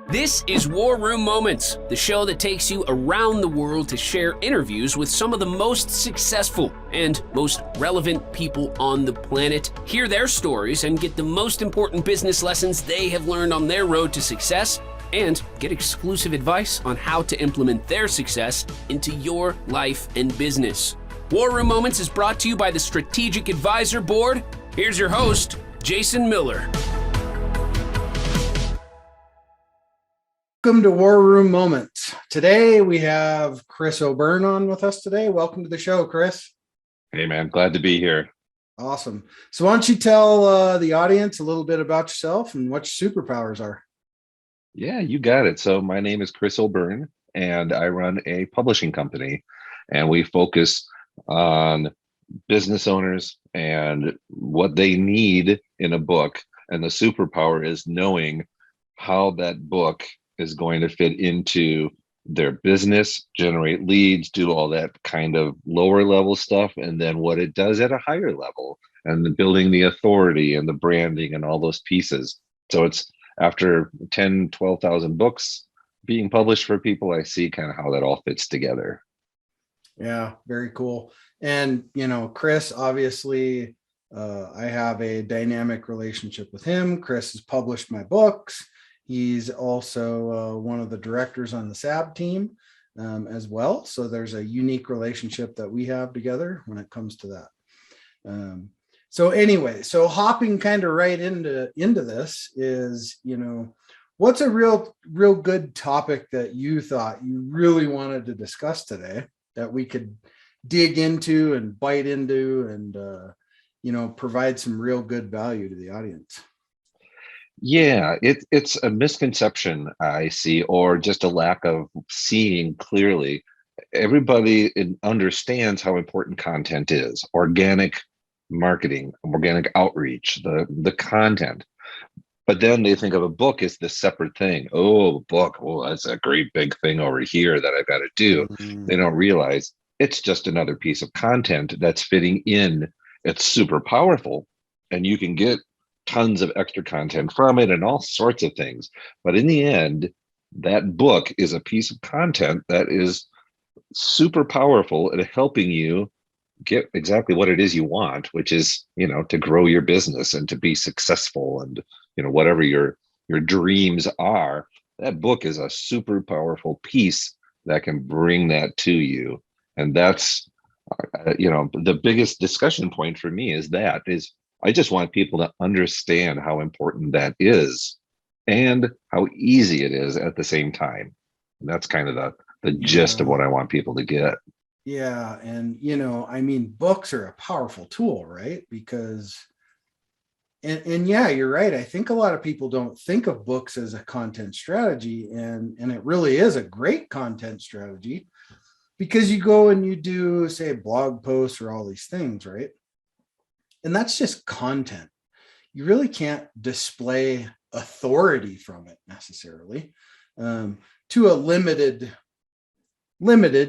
This is War Room Moments, the show that takes you around the world to share interviews with some of the most successful and most relevant people on the planet, hear their stories, and get the most important business lessons they have learned on their road to success, and get exclusive advice on how to implement their success into your life and business. War Room Moments is brought to you by the Strategic Advisor Board. Here's your host, Jason Miller. Welcome to War Room Moments. Today we have Chris O'Byrne on with us today. Welcome to the show, Chris. Hey, man. Glad to be here. Awesome. So why don't you tell the audience a little bit about yourself and what your superpowers are? Yeah, you got it. So my name is Chris O'Byrne, and I run a publishing company, and we focus on business owners and what they need in a book. And the superpower is knowing how that book is going to fit into their business, generate leads, do all that kind of lower level stuff, and then what it does at a higher level, and the building the authority and the branding and all those pieces. So it's after 10, 12,000 books being published for people, I see kind of how that all fits together. Yeah, very cool. And, Chris, obviously, I have a dynamic relationship with him. Chris has published my books. He's also one of the directors on the SAB team as well. So there's a unique relationship that we have together when it comes to that. So hopping kind of right into this is, what's a real good topic that you thought you really wanted to discuss today that we could dig into and bite into and, provide some real good value to the audience? Yeah, it's a misconception I see, or just a lack of seeing clearly. Everybody understands how important content is, organic marketing, organic outreach, the content. But then they think of a book as this separate thing. Oh, book. Oh, that's a great big thing over here that I've got to do. They don't realize it's just another piece of content that's fitting in. It's super powerful, and you can get tons of extra content from it and all sorts of things. But in the end, that book is a piece of content that is super powerful at helping you get exactly what it is you want, which is, to grow your business and to be successful and, whatever your dreams are. That book is a super powerful piece that can bring that to you. And that's, the biggest discussion point for me is I just want people to understand how important that is and how easy it is at the same time. And that's kind of the gist of what I want people to get. Yeah. And, books are a powerful tool, right? Because, and yeah, you're right. I think a lot of people don't think of books as a content strategy, and it really is a great content strategy because you go and you do, say, blog posts or all these things, right? And that's just content. You really can't display authority from it necessarily, to a limited,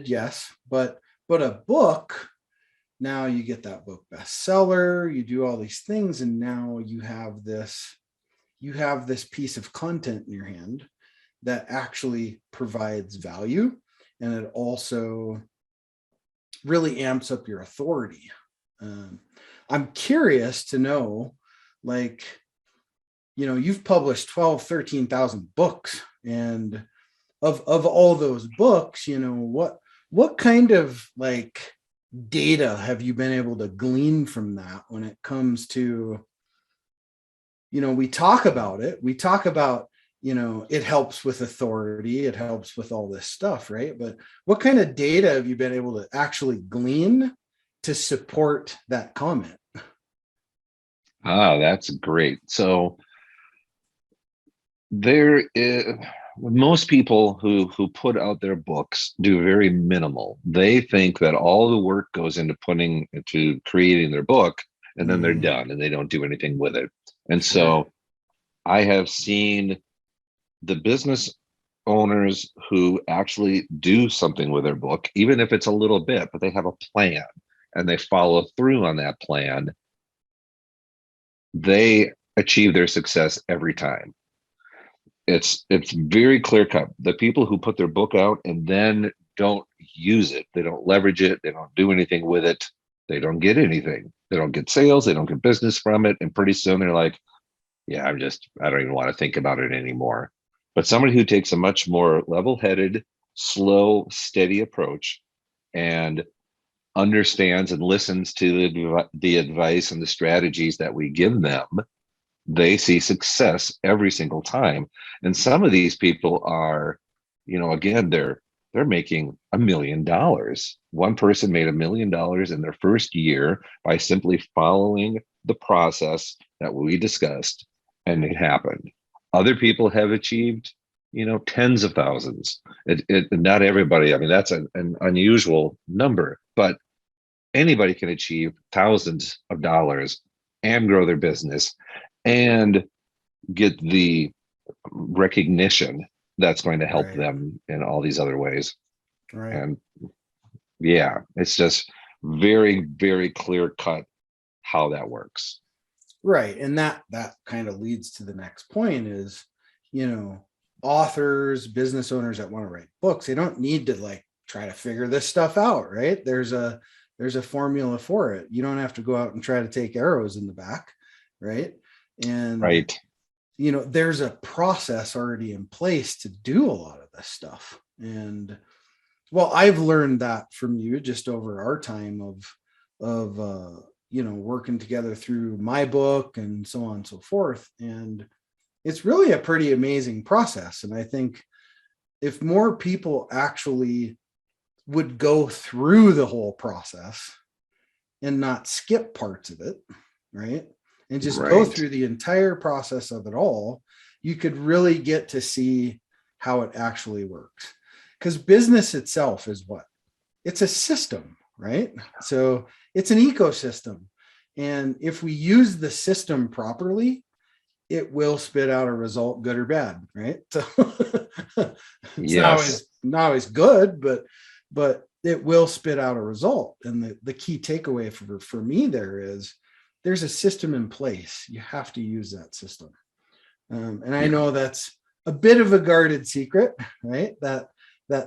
yes, but a book, now you get that book bestseller, you do all these things, and now you have this piece of content in your hand that actually provides value, and it also really amps up your authority. I'm curious to know, you've published 12, 13,000 books, and of all those books, what kind of data have you been able to glean from that when it comes to, we talk about, it helps with authority, it helps with all this stuff, right? But what kind of data have you been able to actually glean to support that comment? That's great. So most people who put out their books do very minimal. They think that all the work goes into creating their book, and then they're done and they don't do anything with it. And so I have seen the business owners who actually do something with their book, even if it's a little bit, but they have a plan and they follow through on that plan, they achieve their success every time. It's very clear cut. The people who put their book out and then don't use it, they don't leverage it, they don't do anything with it, they don't get anything. They don't get sales, they don't get business from it, and pretty soon they're like, yeah, I don't even want to think about it anymore. But somebody who takes a much more level-headed, slow, steady approach and understands and listens to the advice and the strategies that we give them, they see success every single time. And some of these people are, again, they're making $1 million. One person made $1 million in their first year by simply following the process that we discussed, and it happened. Other people have achieved, tens of thousands. Not everybody. I mean, that's an unusual number, but anybody can achieve thousands of dollars and grow their business and get the recognition that's going to help them in all these other ways. Right. And yeah, it's just very, very clear cut how that works. Right. And that kind of leads to the next point is, authors, business owners that want to write books, they don't need to try to figure this stuff out, right? There's a formula for it. You don't have to go out and try to take arrows in the back, right? And right. There's a process already in place to do a lot of this stuff. And well, I've learned that from you just over our time of working together through my book and so on and so forth. And it's really a pretty amazing process. And I think if more people actually would go through the whole process and not skip parts of it, right? And just go through the entire process of it all, you could really get to see how it actually works. Because business itself is what? It's a system, right? So it's an ecosystem. And if we use the system properly, it will spit out a result, good or bad, right? So it's not always good, but it will spit out a result. And the key takeaway for me there is there's a system in place. You have to use that system. And I know that's a bit of a guarded secret, right? That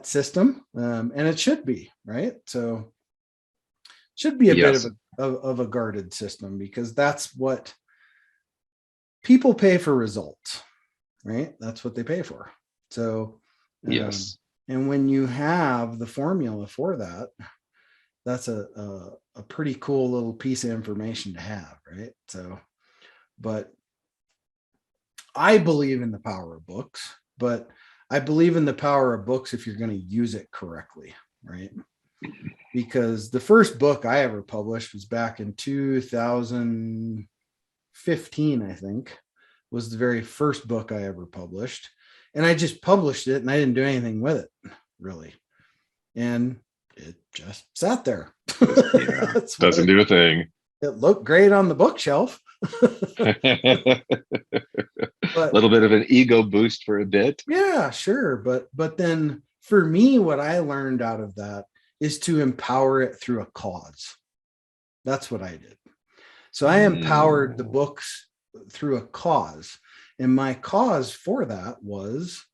system. And it should be, right? So should be a bit of a guarded system, because that's what people pay for, results, right? That's what they pay for. So and when you have the formula for that, that's a pretty cool little piece of information to have, right? So, but I believe in the power of books, but I believe in the power of books if you're going to use it correctly, right? Because the first book I ever published was back in 2015, I think, was the very first book I ever published. And I just published it and I didn't do anything with it, really. And it just sat there. Yeah, doesn't do a thing. It looked great on the bookshelf. A little bit of an ego boost for a bit. Yeah, sure. But then for me, what I learned out of that is to empower it through a cause. That's what I did. So I empowered the books through a cause. And my cause for that was,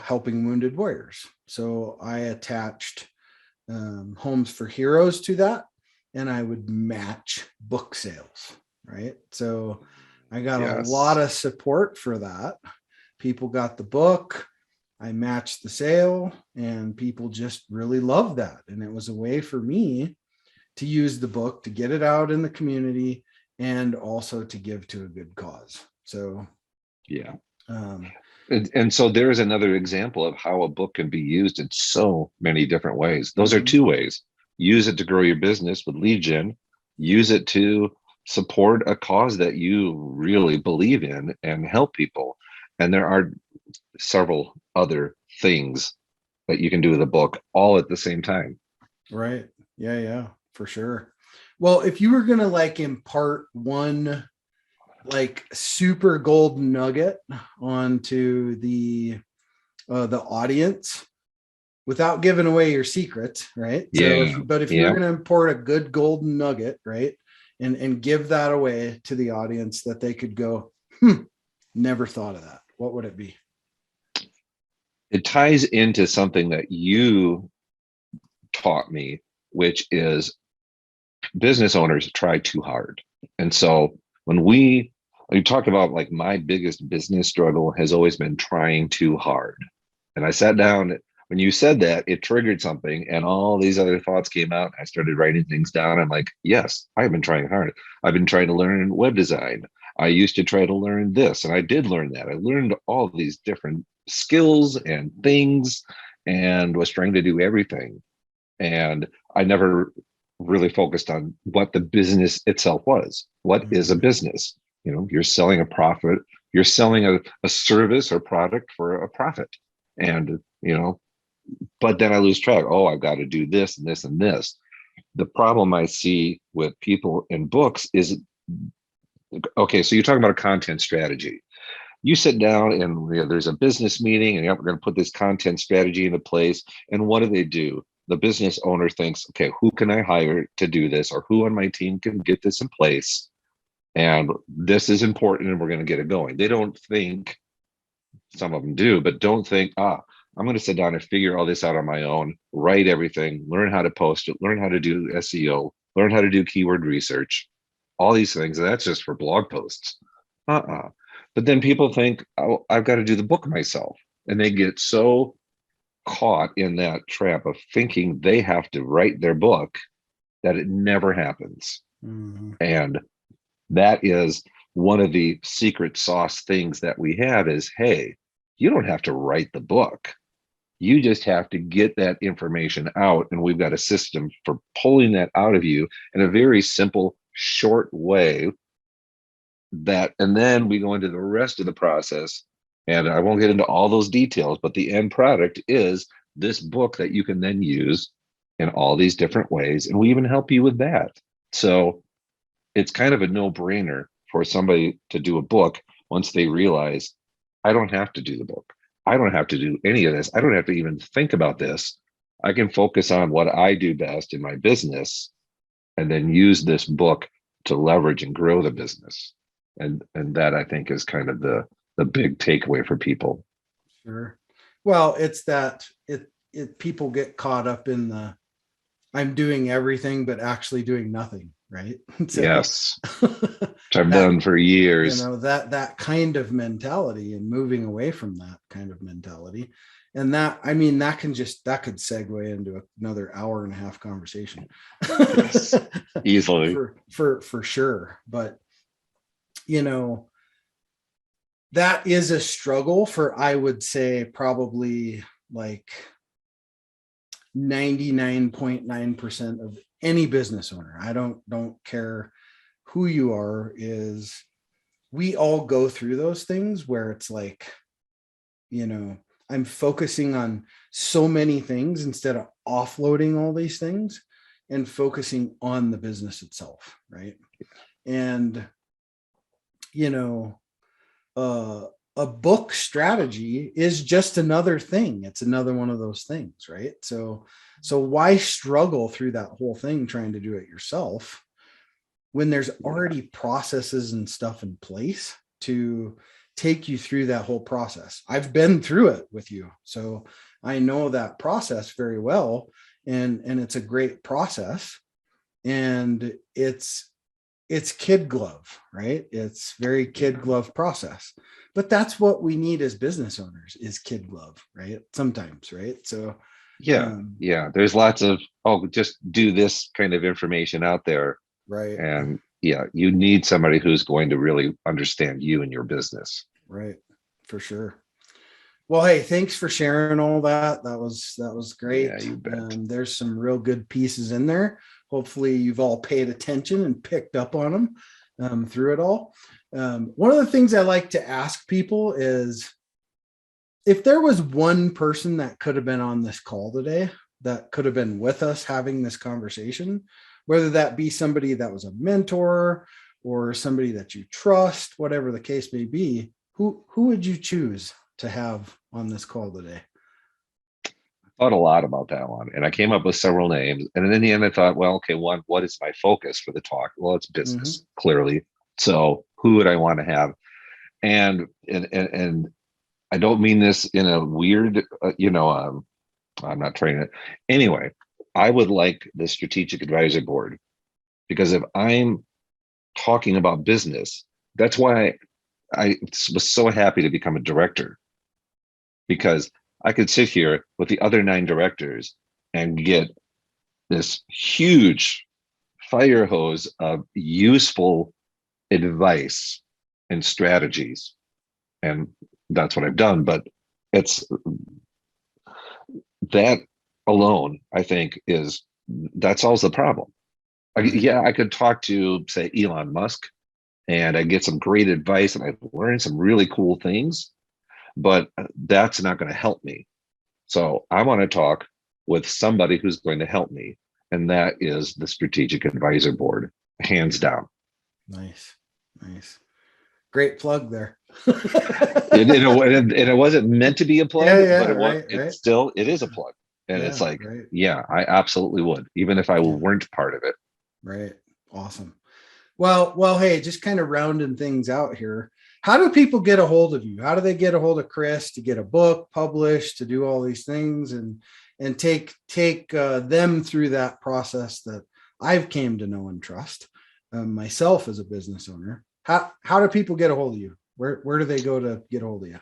helping wounded warriors. So I attached Homes for Heroes to that, and I would match book sales, right? So I got a lot of support for that. People got the book, I matched the sale, and people just really loved that. And it was a way for me to use the book to get it out in the community and also to give to a good cause. So, and so there is another example of how a book can be used in so many different ways. Those are two ways. Use it to grow your business with lead gen. Use it to support a cause that you really believe in and help people. And there are several other things that you can do with a book all at the same time. Right. Yeah, for sure. Well, if you were going to impart one super golden nugget onto the audience without giving away your secrets, right? Yeah. So, but if you're going to impart a good golden nugget, right, and give that away to the audience that they could go, never thought of that, what would it be? It ties into something that you taught me, which is business owners try too hard. And so when you talk about, like, my biggest business struggle has always been trying too hard. And I sat down, when you said that, it triggered something, and all these other thoughts came out. I started writing things down. I'm like, yes, I've been trying hard. I've been trying to learn web design. I used to try to learn this, and I did learn that. I learned all these different skills and things and was trying to do everything. And I never really focused on what the business itself was. What is a business? You're selling a profit, you're selling a service or product for a profit. And, but then I lose track. Oh, I've got to do this and this and this. The problem I see with people in books is, okay, so you're talking about a content strategy. You sit down and there's a business meeting, and we're going to put this content strategy into place. And what do? The business owner thinks, okay, who can I hire to do this, or who on my team can get this in place? And this is important, and we're going to get it going. They don't think, some of them do, but don't think, I'm going to sit down and figure all this out on my own, write everything, learn how to post it, learn how to do SEO, learn how to do keyword research, all these things. That's just for blog posts. But then people think, oh, I've got to do the book myself. And they get so caught in that trap of thinking they have to write their book that it never happens. And that is one of the secret sauce things that we have is, hey, you don't have to write the book. You just have to get that information out. And we've got a system for pulling that out of you in a very simple, short way. And then we go into the rest of the process. And I won't get into all those details, but the end product is this book that you can then use in all these different ways. And we even help you with that. So it's kind of a no-brainer for somebody to do a book once they realize, I don't have to do the book. I don't have to do any of this. I don't have to even think about this. I can focus on what I do best in my business and then use this book to leverage and grow the business. And that, I think, is kind of the big takeaway for people. Sure. Well, it's that people get caught up in the, I'm doing everything, but actually doing nothing. Right. So, yes. Which I've done for years. That kind of mentality, and moving away from that kind of mentality. And that could segue into another 1.5-hour conversation. Yes, easily. For sure. But, that is a struggle for, I would say, probably like 99.9% of any business owner. I don't care who you are, is we all go through those things where it's like, I'm focusing on so many things instead of offloading all these things and focusing on the business itself. Right. And, a book strategy is just another thing. It's another one of those things. Right. So why struggle through that whole thing trying to do it yourself when there's already processes and stuff in place to take you through that whole process? I've been through it with you, so I know that process very well, and it's a great process, and it's kid glove, right? It's very kid glove process, but that's what we need as business owners, is kid glove, right? Sometimes, right? So yeah, there's lots of, just do this kind of information out there. Right. And you need somebody who's going to really understand you and your business. Right. For sure. Well, hey, thanks for sharing all that. That was great. Yeah, you bet. There's some real good pieces in there. Hopefully you've all paid attention and picked up on them through it all. One of the things I like to ask people is, if there was one person that could have been on this call today, that could have been with us having this conversation, whether that be somebody that was a mentor or somebody that you trust, whatever the case may be, who would you choose to have on this call today? I thought a lot about that one, and I came up with several names. And then in the end, I thought, well, okay, what is my focus for the talk? Well, it's business, clearly. So who would I want to have? And I don't mean this in a weird, I'm not trying to. Anyway, I would like the strategic advisor board, because if I'm talking about business, that's why I was so happy to become a director, because I could sit here with the other 9 directors and get this huge fire hose of useful advice and strategies. And that's what I've done. But it's that alone, I think, that solves the problem. I could talk to, say, Elon Musk, and I get some great advice and I learn some really cool things, but that's not going to help me. So I want to talk with somebody who's going to help me. And that is the strategic advisor board, hands down. Nice. Great plug there. And it wasn't meant to be a plug, but it is a plug. And it's like, I absolutely would, even if I weren't part of it. Right. Awesome. Well, hey, just kind of rounding things out here. How do people get a hold of you? How do they get a hold of Chris to get a book published, to do all these things and take them through that process that I've came to know and trust myself as a business owner? How do people get a hold of you? Where do they go to get a hold of you?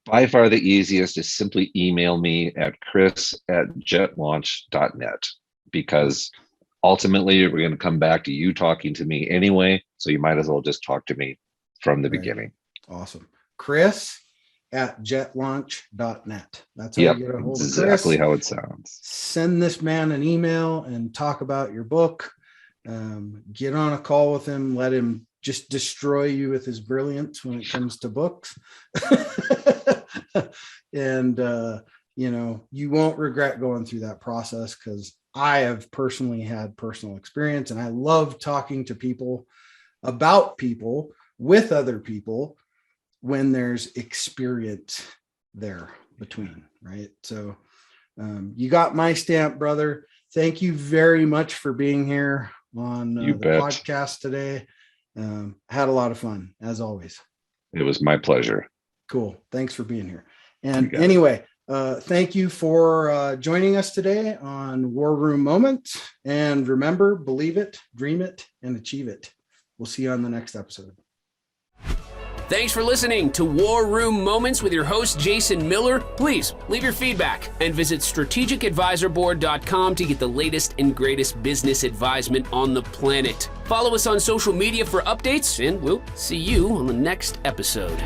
By far the easiest is simply email me at chris@jetlaunch.net, because ultimately we're going to come back to you talking to me anyway. So you might as well just talk to me from the beginning. Awesome. chris@jetlaunch.net. That's how you get a hold of Chris. Exactly how it sounds. Send this man an email and talk about your book. Get on a call with him. Let him just destroy you with his brilliance when it comes to books. And, you won't regret going through that process, because I have personally had personal experience, and I love talking to people about people with other people when there's experience there between, right? So you got my stamp, brother. Thank you very much for being here on the podcast today. Had a lot of fun, as always. It was my pleasure. Cool. Thanks for being here. And anyway, thank you for joining us today on War Room Moments. And remember, believe it, dream it, and achieve it. We'll see you on the next episode. Thanks for listening to War Room Moments with your host, Jason Miller. Please leave your feedback and visit strategicadvisorboard.com to get the latest and greatest business advisement on the planet. Follow us on social media for updates, and we'll see you on the next episode.